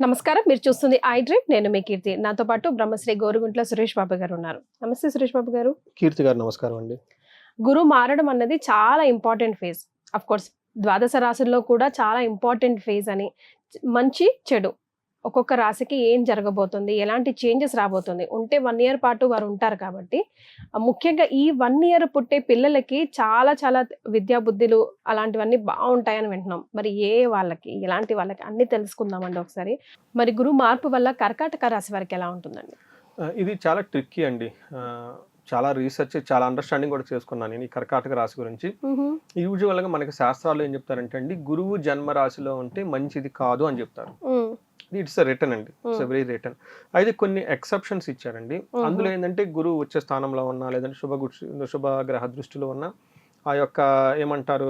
నమస్కారం. మీరు చూస్తుంది ఐ డ్రీమ్. నేను మీ కీర్తి. నాతో పాటు బ్రహ్మశ్రీ గోరుగుంట్ల సురేష్ బాబు గారు ఉన్నారు. నమస్తే సురేష్ బాబు గారు. కీర్తి గారు నమస్కారం అండి. గురువు మారడం అన్నది చాలా ఇంపార్టెంట్ ఫేజ్. ఆఫ్ కోర్స్ ద్వాదశ రాశుల్లో కూడా చాలా ఇంపార్టెంట్ ఫేజ్ అని. మంచి, చెడు ఒక్కొక్క రాశికి ఏం జరగబోతుంది, ఎలాంటి చేంజెస్ రాబోతుంది, ఉంటే 1 ఇయర్ పాటు వారు ఉంటారు కాబట్టి ముఖ్యంగా ఈ 1 ఇయర్ పుట్టే పిల్లలకి చాలా చాలా విద్యా బుద్ధులు అలాంటివన్నీ బాగుంటాయని వింటున్నాం. మరి వాళ్ళకి ఎలాంటి వాళ్ళకి అన్ని తెలుసుకుందామండి ఒకసారి. మరి గురువు మార్పు వల్ల కర్కాటక రాశి వారికి ఎలా ఉంటుందండి? ఇది చాలా ట్రిక్కీ అండి. చాలా రీసెర్చ్, చాలా అండర్స్టాండింగ్ కూడా చేసుకున్నాను నేను ఈ కర్కాటక రాశి గురించి. యూజువల్గా మనకి శాస్త్రాలు ఏం చెప్తారంటే అండి, గురువు జన్మ రాశిలో ఉంటే మంచిది కాదు అని చెప్తారు. ఇట్స్ రిటర్న్ అండి, ఇట్స్ వెరీ రిటర్న్. అయితే కొన్ని ఎక్సెప్షన్స్ ఇచ్చారండి. అందులో ఏంటంటే గురువు వచ్చే స్థానంలో ఉన్నా, లేదంటే శుభగ్రహ దృష్టిలో ఉన్న ఆ యొక్క ఏమంటారు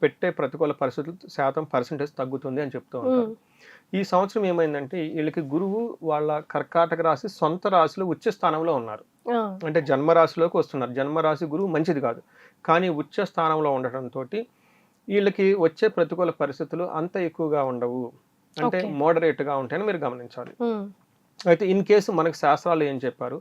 పెట్టే ప్రతికూల పరిస్థితులు పర్సెంటేజ్ తగ్గుతుంది అని చెప్తూ ఉంటారు. ఈ సంవత్సరం ఏమైందంటే వీళ్ళకి గురువు వాళ్ళ కర్కాటక రాశి సొంత రాశిలో ఉచ్చ స్థానంలో ఉన్నారు. అంటే జన్మరాశిలోకి వస్తున్నారు. జన్మరాశి గురువు మంచిది కాదు, కానీ ఉచ్చ స్థానంలో ఉండటంతో వీళ్ళకి వచ్చే ప్రతికూల పరిస్థితులు అంత ఎక్కువగా ఉండవు, అంటే మోడరేట్గా ఉంటాయని మీరు గమనించాలి. అయితే ఇన్ కేసు మనకు శాస్త్రాలు ఏం చెప్పారు,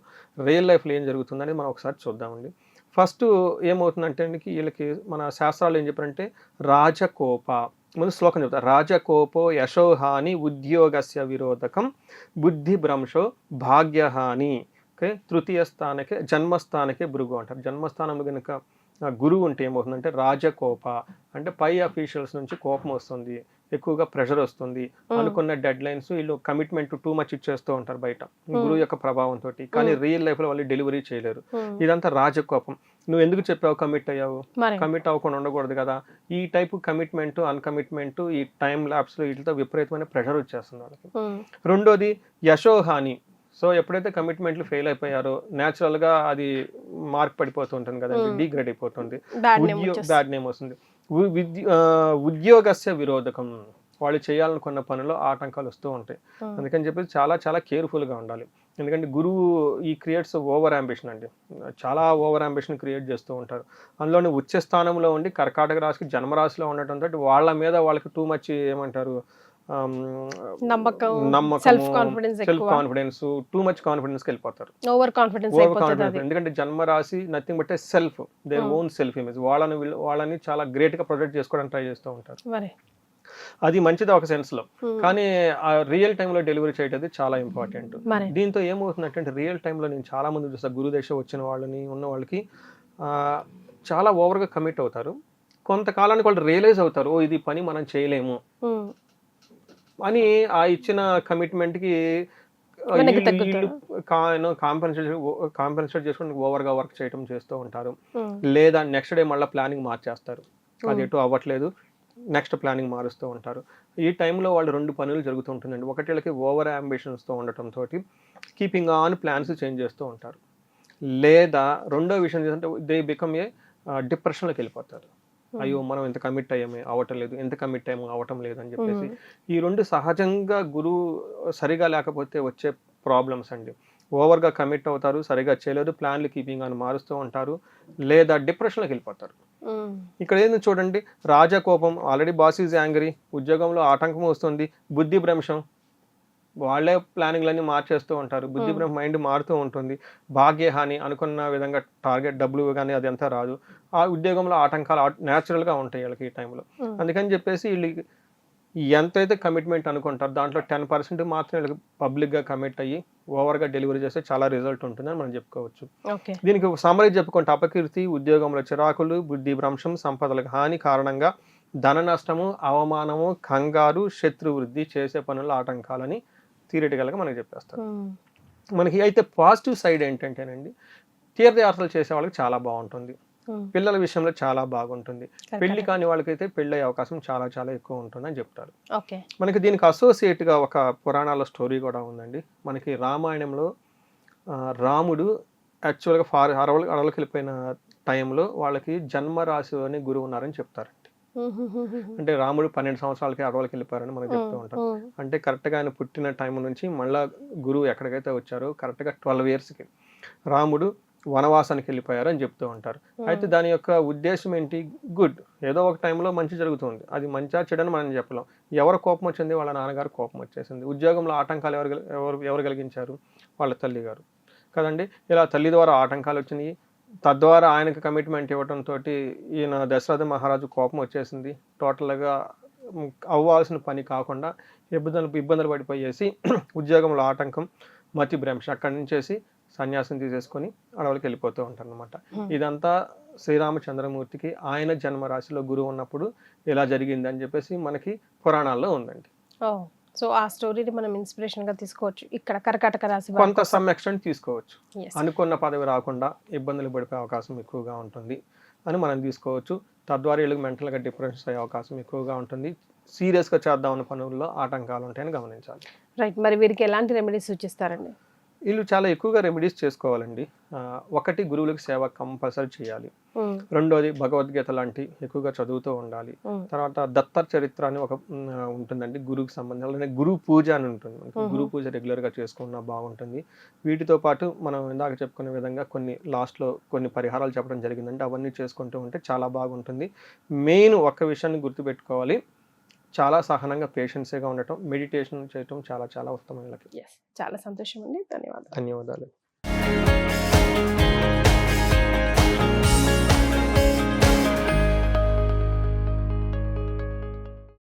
రియల్ లైఫ్లో ఏం జరుగుతుందని మనం ఒకసారి చూద్దామండి. ఫస్ట్ ఏమవుతుందంటే వీళ్ళకి మన శాస్త్రాలు ఏం చెప్పారంటే రాజకోప, ముందు శ్లోకం చెప్తారు. రాజకోపో యశోహాని ఉద్యోగస్య విరోధకం బుద్ధి భ్రంశో భాగ్యహాని. ఓకే, తృతీయ స్థానకే జన్మస్థానకే భృగు అంటారు. జన్మస్థానంలో కనుక గురువు ఉంటే ఏమవుతుందంటే రాజకోప అంటే పై అఫీషియల్స్ నుంచి కోపం వస్తుంది, ఎక్కువగా ప్రెషర్ వస్తుంది, అనుకున్న డెడ్ లైన్స్ వీళ్ళు కమిట్మెంట్ టూ మచ్ ఇచ్చేస్తూ ఉంటారు బయట గురువు యొక్క ప్రభావంతో. కానీ రియల్ లైఫ్ లో వాళ్ళు డెలివరీ చేయలేరు. ఇదంతా రాజకోపం. నువ్వు ఎందుకు చెప్పావు కమిట్ అయ్యావు, కమిట్ అవ్వకుండా ఉండకూడదు కదా. ఈ టైపు కమిట్మెంట్ అన్కమిట్మెంట్ ఈ టైం ల్యాప్స్ లో వీటితో విపరీతమైన ప్రెషర్ వచ్చేస్తుంది వాళ్ళకి. రెండోది యశోహాని. సో ఎప్పుడైతే కమిట్మెంట్లు ఫెయిల్ అయిపోయారో న్యాచురల్ గా అది మార్క్ పడిపోతుంటుంది కదండి, డిగ్రేడ్ అయిపోతుంది, బ్యాడ్ నేమ్ వస్తుంది. ఉద్యోగస్య విరోధకం, వాళ్ళు చేయాలనుకున్న పనిలో ఆటంకాలు వస్తూ ఉంటాయి. అందుకని చెప్పి చాలా చాలా కేర్ఫుల్గా ఉండాలి. ఎందుకంటే గురువు ఈ క్రియేట్స్ ఓవర్ అంబిషన్ అండి, చాలా ఓవర్ అంబిషన్ క్రియేట్ చేస్తూ ఉంటారు. అందులోని ఉచ్చ స్థానంలో ఉండి కర్కాటక రాశికి జన్మరాశిలో ఉండటంతో వాళ్ళ మీద వాళ్ళకి టూ మచ్ ఏమంటారు నమ్మకం, self confidence, too much confidence వెళ్ళిపోతారు, ఓవర్ కాన్ఫిడెన్స్. ఎందుకంటే జన్మరాశి nothing but self, their own self image. వాళ్ళని చాలా గ్రేట్ గా ప్రొజెక్ట్ చేసుకోవడానికి ట్రై చేస్తూ ఉంటారు. అది మంచిది ఒక సెన్స్ లో, కానీ ఆ రియల్ టైంలో డెలివరీ చేయటది చాలా ఇంపార్టెంట్. దీంతో ఏమవుతుందంటే రియల్ టైంలో నేను చాలా మంది చూస్తా, గురుదశ వచ్చిన వాళ్ళని ఉన్న వాళ్ళకి చాలా ఓవర్గా కమిట్ అవుతారు. కొంతకాలానికి వాళ్ళు రియలైజ్ అవుతారు, ఓ ఇది పని మనం చేయలేము అని. ఆ ఇచ్చిన కమిట్మెంట్ కి కాంపెన్సేట్ చేసుకుని ఓవర్గా వర్క్ చేయడం చేస్తూ ఉంటారు. లేదా నెక్స్ట్ డే మళ్ళీ ప్లానింగ్ మార్చేస్తారు, అది ఎటు అవ్వట్లేదు, నెక్స్ట్ ప్లానింగ్ మారుస్తూ ఉంటారు. ఈ టైంలో వాళ్ళు 2 పనులు జరుగుతుంటుందండి. ఒకటి వీళ్ళకి ఓవర్ అంబిషన్స్తో ఉండటంతో కీపింగ్ ఆన్ ప్లాన్స్ చేంజ్ చేస్తూ ఉంటారు. లేదా రెండో విషయం ఏంటంటే దే బికమ్ ఏ డిప్రెషన్లోకి వెళ్ళిపోతారు. అయ్యో మనం ఎంత కమిట్ అయ్యామే అవటం లేదు, ఎంత కమిట్ అయ్యామో అవటం లేదు అని చెప్పేసి. ఈ 2 సహజంగా గురువు సరిగా లేకపోతే వచ్చే ప్రాబ్లమ్స్ అండి. ఓవర్గా కమిట్ అవుతారు, సరిగా చేయలేదు, ప్లాన్లు కీపింగ్ అని మారుస్తూ ఉంటారు, లేదా డిప్రెషన్లోకి వెళ్ళిపోతారు. ఇక్కడ ఏంది చూడండి, రాజకోపం, ఆల్రెడీ బాస్ ఈజ్ యాంగ్రీ, ఉద్యోగంలో ఆటంకం వస్తుంది, బుద్ధి భ్రంశం, వాళ్ళే ప్లానింగ్లన్నీ మార్చేస్తూ ఉంటారు, బుద్ధి మైండ్ మారుతూ ఉంటుంది, భాగ్యహాని, అనుకున్న విధంగా టార్గెట్ డబ్బులు కానీ అది అంతా రాదు, ఆ ఉద్యోగంలో ఆటంకాలు న్యాచురల్గా ఉంటాయి వీళ్ళకి ఈ టైంలో. అందుకని చెప్పేసి వీళ్ళకి ఎంతైతే కమిట్మెంట్ అనుకుంటారు దాంట్లో 10% మాత్రం వీళ్ళకి పబ్లిక్గా కమిట్ అయ్యి ఓవర్గా డెలివరీ చేస్తే చాలా రిజల్ట్ ఉంటుందని మనం చెప్పుకోవచ్చు. దీనికి సమరీ చెప్పుకుంటే అపకీర్తి, ఉద్యోగంలో చిరాకులు, బుద్ధి భ్రంశం, సంపదలకు హాని కారణంగా ధన నష్టము, అవమానము, కంగారు, శత్రు వృద్ధి, చేసే పనుల ఆటంకాలని థియరిటికల్గా మనకి చెప్పేస్తారు. మనకి అయితే పాజిటివ్ సైడ్ ఏంటంటేనండి, తీర్థయాత్రలు చేసే వాళ్ళకి చాలా బాగుంటుంది, పిల్లల విషయంలో చాలా బాగుంటుంది, పెళ్లి కాని వాళ్ళకైతే పెళ్లి అయ్యే అవకాశం చాలా చాలా ఎక్కువ ఉంటుంది అని చెప్తారు. మనకి దీనికి అసోసియేట్ గా ఒక పురాణాల స్టోరీ కూడా ఉందండి. మనకి రామాయణంలో రాముడు యాక్చువల్గా అడవులకు వెళ్ళిపోయిన టైంలో వాళ్ళకి జన్మరాశిలోనే గురువు ఉన్నారని చెప్తారండి. అంటే రాముడు 12 సంవత్సరాలకి అడవులకు వెళ్ళిపోయారని మనకు చెప్తూ ఉంటాం. అంటే కరెక్ట్గా ఆయన పుట్టిన టైం నుంచి మళ్ళా గురువు ఎక్కడికైతే వచ్చారో కరెక్ట్గా 12 yearsకి రాముడు వనవాసానికి వెళ్ళిపోయారు అని చెప్తూ ఉంటారు. అయితే దాని యొక్క ఉద్దేశం ఏంటి? గుడ్, ఏదో ఒక టైంలో మంచి జరుగుతుంది, అది మంచిగా చెడని మనం చెప్పలేం. ఎవరు కోపం వచ్చింది? వాళ్ళ నాన్నగారు కోపం వచ్చేసింది. ఉద్యోగంలో ఆటంకాలు ఎవరు కలిగించారు? వాళ్ళ తల్లి గారు కదండి. ఇలా తల్లి ద్వారా ఆటంకాలు వచ్చినాయి, తద్వారా ఆయనకు కమిట్మెంట్ ఇవ్వడంతో ఈయన దశరథ మహారాజు కోపం వచ్చేసింది. టోటల్గా అవ్వాల్సిన పని కాకుండా ఇబ్బందులు పడిపోయేసి ఉద్యోగంలో ఆటంకం, మతి భ్రంశ, అక్కడి నుంచేసి సన్యాసం తీసేసుకొని అడవులకు వెళ్ళిపోతూ ఉంటారు అనమాట. ఇదంతా శ్రీరామచంద్రమూర్తికి ఆయన జన్మరాశిలో గురువు ఉన్నప్పుడు ఇలా జరిగింది అని చెప్పేసి మనకి పురాణాల్లో ఉందండి. సో ఆ స్టోరీని మనం ఇన్స్పిరేషన్ గా తీసుకోవచ్చు. ఇక్కడ కర్కాటక రాశి కొంత సమ్ ఎక్స్టెంట్ తీసుకోవచ్చు. అనుకున్న పదవి రాకుండా ఇబ్బందులు పడిపోయే అవకాశం ఎక్కువగా ఉంటుంది అని మనం తీసుకోవచ్చు. తద్వారా వీళ్ళకి మెంటల్గా డిప్రెషన్స్ అయ్యే అవకాశం ఎక్కువగా ఉంటుంది. సీరియస్గా చేద్దామన్న పనుల్లో ఆటంకాలు ఉంటాయని గమనించాలి. రైట్. మరి వీరికి ఎలాంటి రెమెడీస్ సూచిస్తారండి? వీళ్ళు చాలా ఎక్కువగా రెమెడీస్ చేసుకోవాలండి. ఒకటి, గురువులకు సేవ కంపల్సరీ చేయాలి. రెండోది, భగవద్గీత లాంటి ఎక్కువగా చదువుతూ ఉండాలి. తర్వాత దత్త చరిత్ర అని ఒక ఉంటుందండి గురువుకి సంబంధించిన, గురు పూజ అని ఉంటుంది. గురు పూజ రెగ్యులర్గా చేసుకున్నా బాగుంటుంది. వీటితో పాటు మనం ఇందాక చెప్పుకునే విధంగా కొన్ని లాస్ట్లో కొన్ని పరిహారాలు చెప్పడం జరిగిందంటే అవన్నీ చేసుకుంటూ ఉంటే చాలా బాగుంటుంది. మెయిన్ ఒక్క విషయాన్ని గుర్తుపెట్టుకోవాలి, చాలా సహనంగా పేషెన్స్గా ఉండటం, మెడిటేషన్ చేయటం చాలా చాలా ఉత్తమం. చాలా సంతోషం అండి. ధన్యవాదాలు. ధన్యవాదాలు.